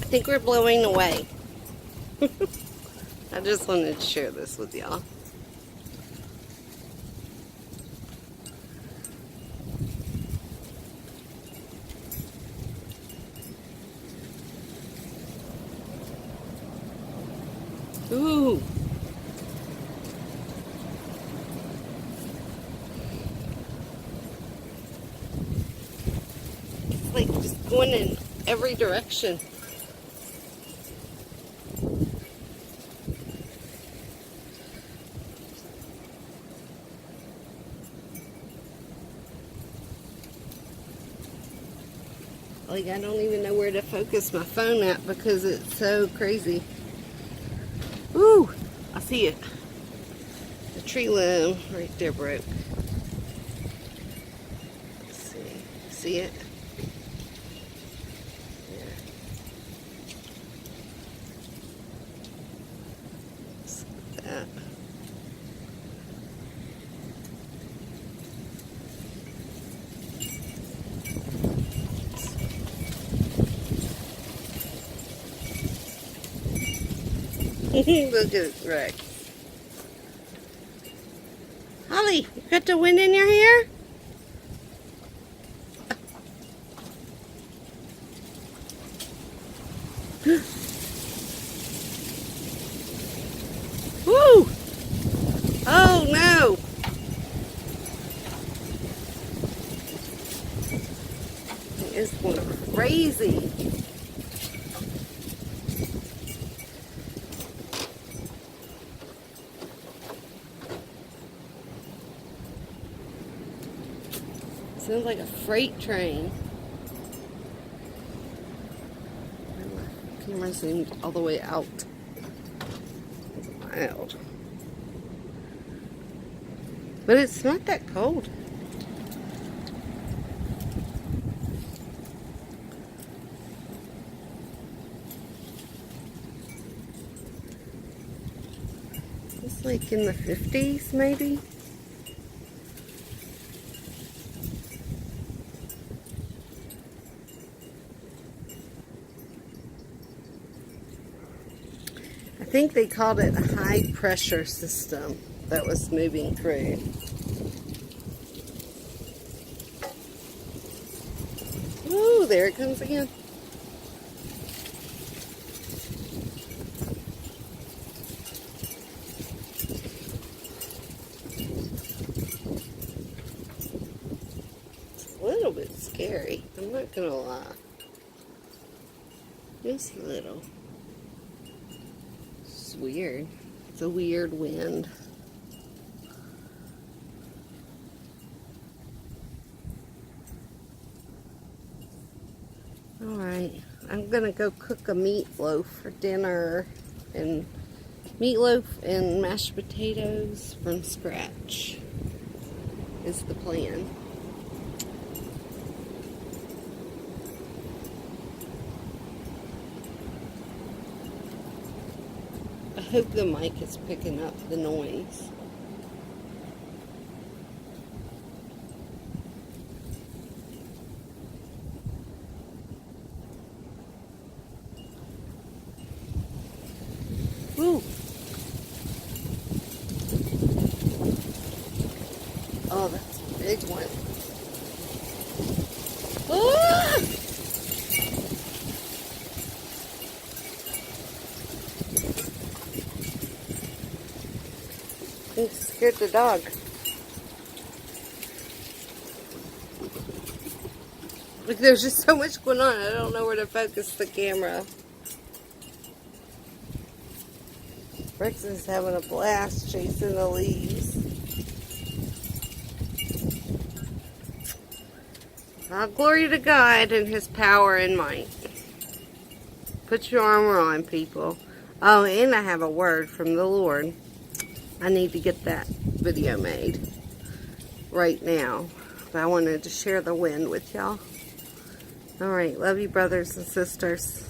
think we're blowing away. I just wanted to share this with y'all. Ooh. It's like just going in every direction. Like, I don't even know where to focus my phone at because it's so crazy. Ooh, I see it. The tree limb right there broke. Let's see. See it? Yeah. See that. Look at Rex. Holly, you got the wind in your hair? Woo! Oh no! It's going crazy. Sounds like a freight train. My camera zoomed all the way out. It's wild. But it's not that cold. It's like in the 50s maybe. I think they called it a high pressure system that was moving through. Ooh, there it comes again. It's a little bit scary, I'm not gonna lie. Just a little. Weird. It's a weird wind. Alright, I'm gonna go cook a meatloaf for dinner, and meatloaf and mashed potatoes from scratch is the plan. I hope the mic is picking up the noise. Woo! Oh, that's a big one. Ah! It scared the dog. Like, there's just so much going on, I don't know where to focus the camera. Rex is having a blast chasing the leaves. All glory to God and His power and might. Put your armor on, people. Oh, and I have a word from the Lord. I need to get that video made right now. But I wanted to share the wind with y'all. Alright, love you, brothers and sisters.